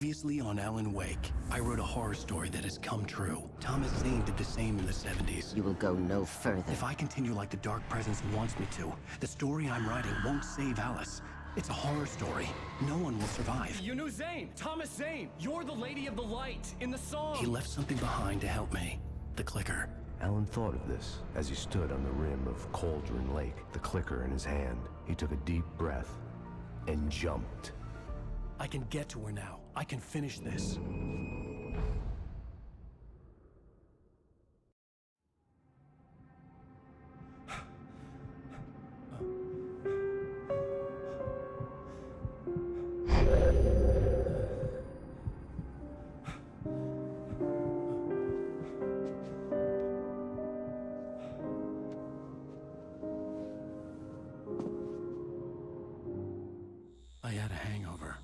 Previously on Alan Wake, I wrote a horror story that has come true. Thomas Zane did the same in the 70s. You will go no further. If I continue like the Dark Presence wants me to, the story I'm writing won't save Alice. It's a horror story. No one will survive. You knew Zane! Thomas Zane! You're the Lady of the Light in the song! He left something behind to help me. The clicker. Alan thought of this as he stood on the rim of Cauldron Lake, the clicker in his hand. He took a deep breath and jumped. I can get to her now. I can finish this. I had a hangover.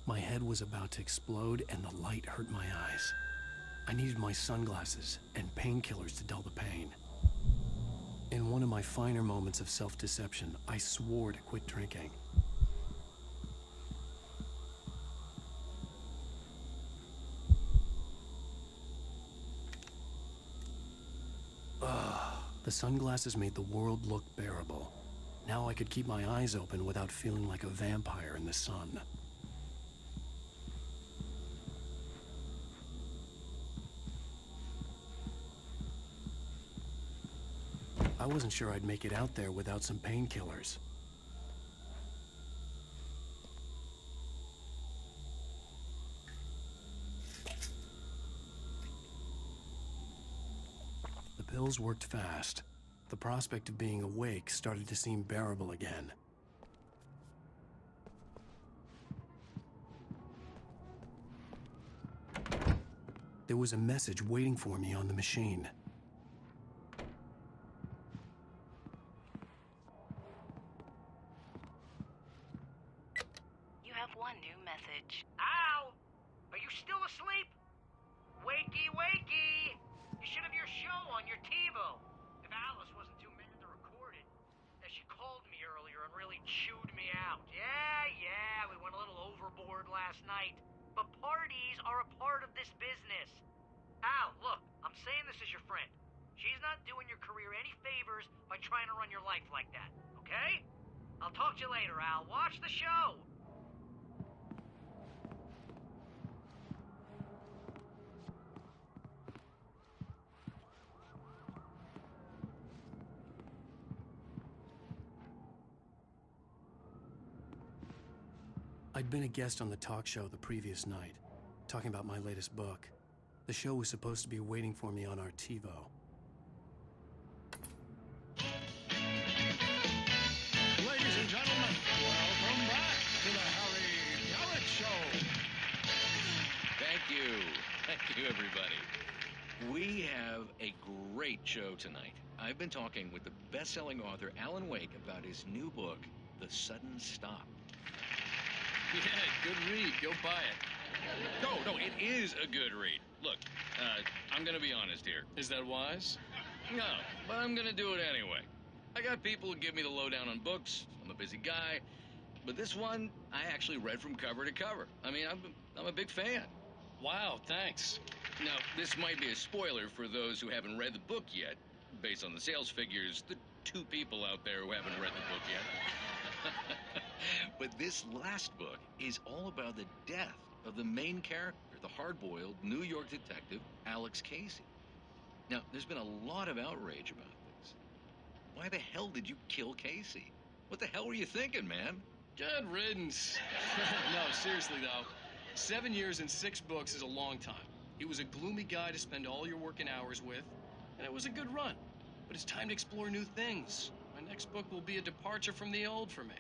My head was about to explode and the light hurt my eyes. I needed my sunglasses and painkillers to dull the pain. In one of my finer moments of self-deception, I swore to quit drinking. The sunglasses made the world look bearable. Now I could keep my eyes open without feeling like a vampire in the sun. I wasn't sure I'd make it out there without some painkillers. The pills worked fast. The prospect of being awake started to seem bearable again. There was a message waiting for me on the machine. You have one new message. Al! Are you still asleep? Wakey, wakey! You should have your show on your TiVo. If Alice wasn't too mad to record it. She called me earlier and really chewed me out. Yeah, we went a little overboard last night. But parties are a part of this business. Al, look, I'm saying this as your friend. She's not doing your career any favors by trying to run your life like that, okay? I'll talk to you later, Al. Watch the show! I'd been a guest on the talk show the previous night, talking about my latest book. The show was supposed to be waiting for me on our TiVo. Ladies and gentlemen, welcome back to the Harry Garrett Show. Thank you. Thank you, everybody. We have a great show tonight. I've been talking with the best-selling author Alan Wake about his new book, The Sudden Stop. Yeah, good read. Go buy it. No, it is a good read. Look, I'm gonna be honest here. Is that wise? No, but I'm gonna do it anyway. I got people who give me the lowdown on books. I'm a busy guy. But this one, I actually read from cover to cover. I mean, I'm a big fan. Wow, thanks. Now, this might be a spoiler for those who haven't read the book yet. Based on the sales figures, the 2 people out there who haven't read the book yet. But this last book is all about the death of the main character, the hard-boiled New York detective, Alex Casey. Now, there's been a lot of outrage about this. Why the hell did you kill Casey? What the hell were you thinking, man? Good riddance. No, seriously, though. 7 years and 6 books is a long time. He was a gloomy guy to spend all your working hours with, and it was a good run. But it's time to explore new things. My next book will be a departure from the old for me.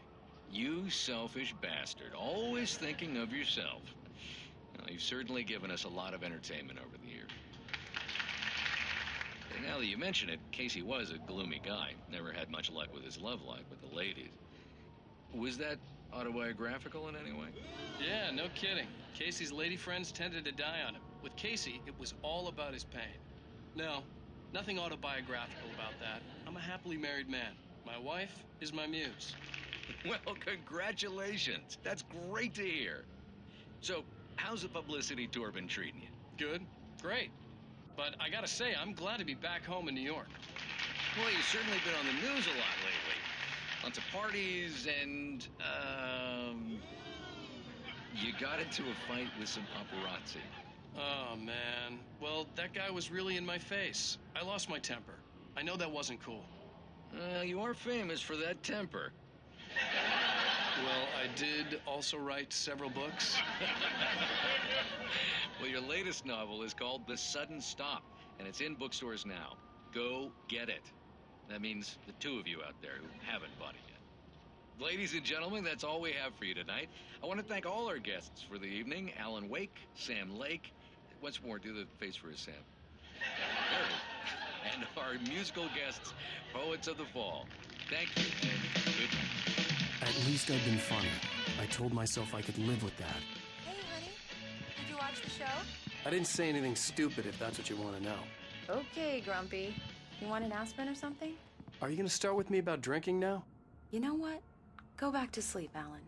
You selfish bastard, always thinking of yourself. Well, you've certainly given us a lot of entertainment over the years. And now that you mention it, Casey was a gloomy guy. Never had much luck with his love life with the ladies. Was that autobiographical in any way? Yeah, no kidding. Casey's lady friends tended to die on him. With Casey, it was all about his pain. No, nothing autobiographical about that. I'm a happily married man. My wife is my muse. Well, congratulations. That's great to hear. So, how's the publicity tour been treating you? Good. Great. But I gotta say, I'm glad to be back home in New York. Well, you've certainly been on the news a lot lately. Lots of parties and, you got into a fight with some paparazzi. Oh, man. Well, that guy was really in my face. I lost my temper. I know that wasn't cool. You are famous for that temper. Well, I did also write several books. Well, your latest novel is called The Sudden Stop, and it's in bookstores now. Go get it. That means the two of you out there who haven't bought it yet. Ladies and gentlemen, that's all we have for you tonight. I want to thank all our guests for the evening. Alan Wake, Sam Lake. Once more, do the face for us, Sam. There it is. And our musical guests, Poets of the Fall. Thank you, and good night. At least I've been funny. I told myself I could live with that. Hey, honey. Did you watch the show? I didn't say anything stupid, if that's what you want to know. Okay, Grumpy. You want an aspirin or something? Are you going to start with me about drinking now? You know what? Go back to sleep, Alan.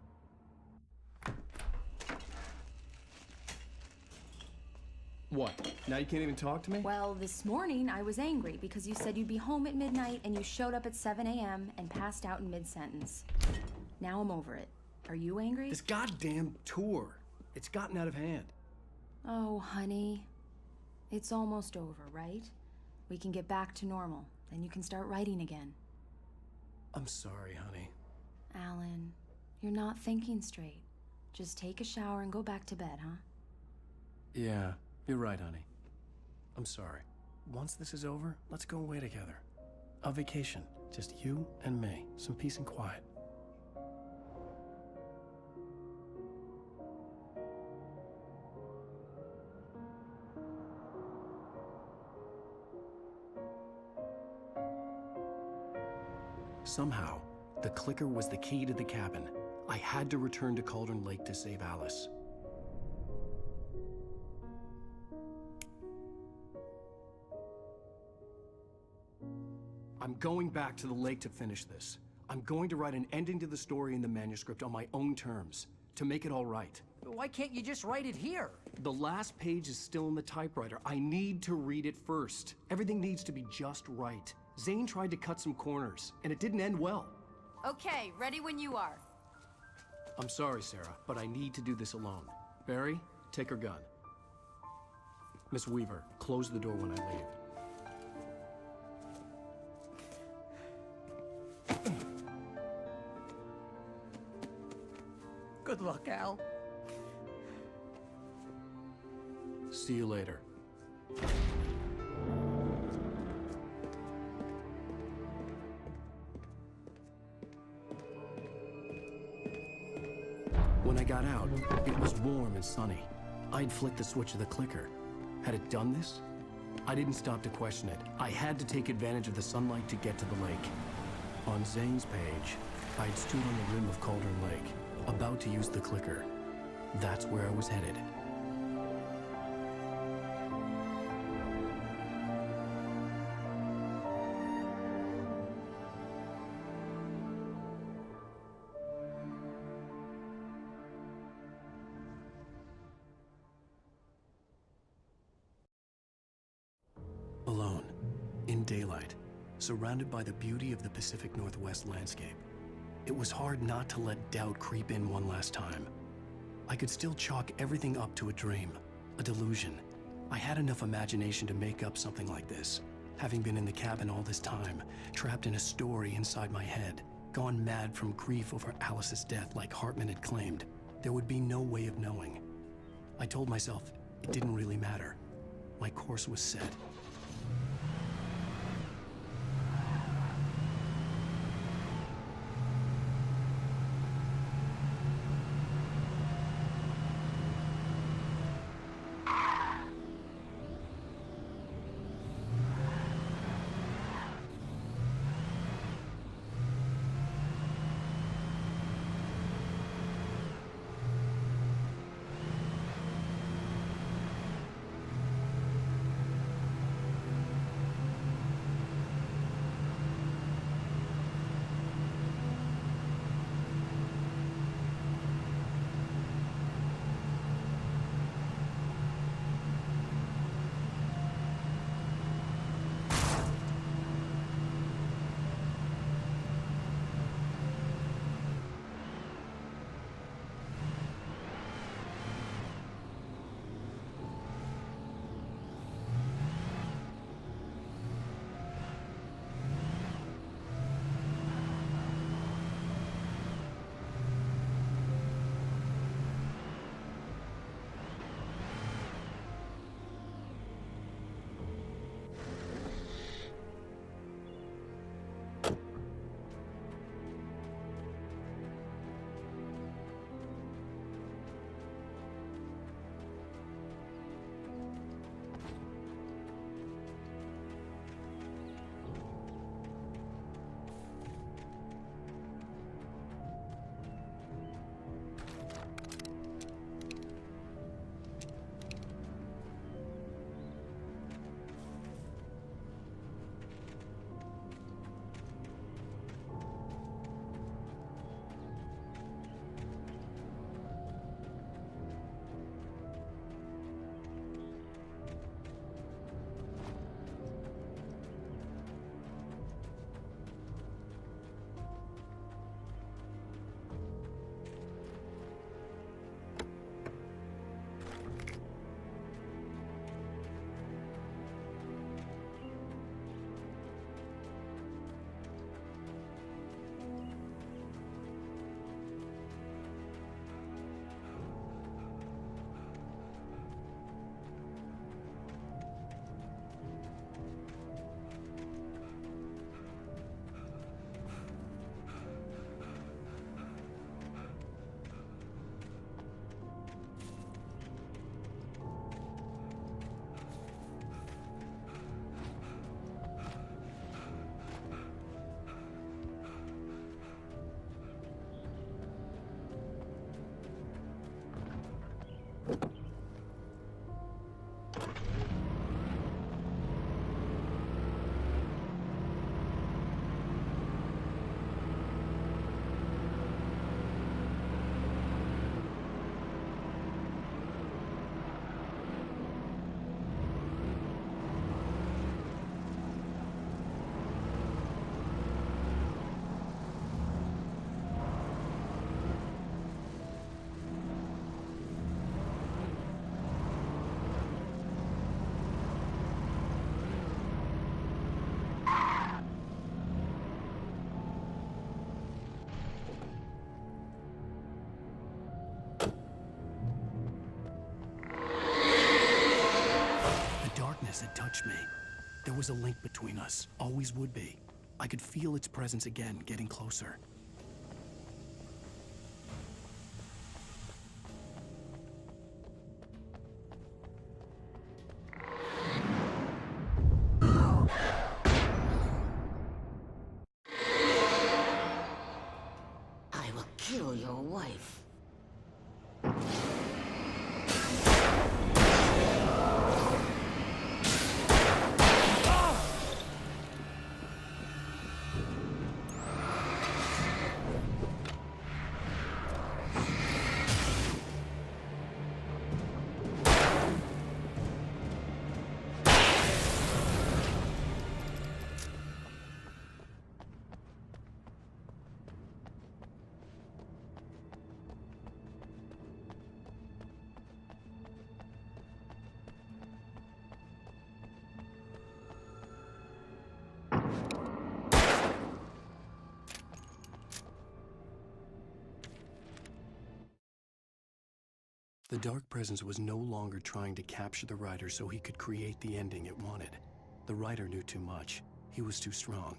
What? Now you can't even talk to me? Well, this morning I was angry because you said you'd be home at midnight and you showed up at 7 a.m. and passed out in mid-sentence. Now I'm over it. Are you angry? This goddamn tour. It's gotten out of hand. Oh, honey. It's almost over, right? We can get back to normal. Then you can start writing again. I'm sorry, honey. Alan, you're not thinking straight. Just take a shower and go back to bed, huh? Yeah, you're right, honey. I'm sorry. Once this is over, let's go away together. A vacation. Just you and me. Some peace and quiet. Somehow, the clicker was the key to the cabin. I had to return to Cauldron Lake to save Alice. I'm going back to the lake to finish this. I'm going to write an ending to the story in the manuscript on my own terms, to make it all right. Why can't you just write it here? The last page is still in the typewriter. I need to read it first. Everything needs to be just right. Zane tried to cut some corners, and it didn't end well. Okay, ready when you are. I'm sorry, Sarah, but I need to do this alone. Barry, take her gun. Miss Weaver, close the door when I leave. Good luck, Al. See you later. When I got out, it was warm and sunny. I'd flicked the switch of the clicker. Had it done this? I didn't stop to question it. I had to take advantage of the sunlight to get to the lake. On Zane's page, I'd stood on the rim of Cauldron Lake, about to use the clicker. That's where I was headed. Alone, in daylight, surrounded by the beauty of the Pacific Northwest landscape. It was hard not to let doubt creep in one last time. I could still chalk everything up to a dream, a delusion. I had enough imagination to make up something like this, having been in the cabin all this time, trapped in a story inside my head, gone mad from grief over Alice's death like Hartman had claimed. There would be no way of knowing. I told myself it didn't really matter. My course was set. There was a link between us, always would be. I could feel its presence again, getting closer. I will kill your wife. The Dark Presence was no longer trying to capture the writer so he could create the ending it wanted. The writer knew too much. He was too strong.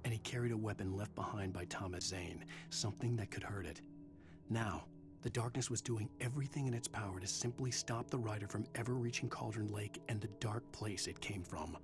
And he carried a weapon left behind by Thomas Zane, something that could hurt it. Now, the darkness was doing everything in its power to simply stop the writer from ever reaching Cauldron Lake and the dark place it came from.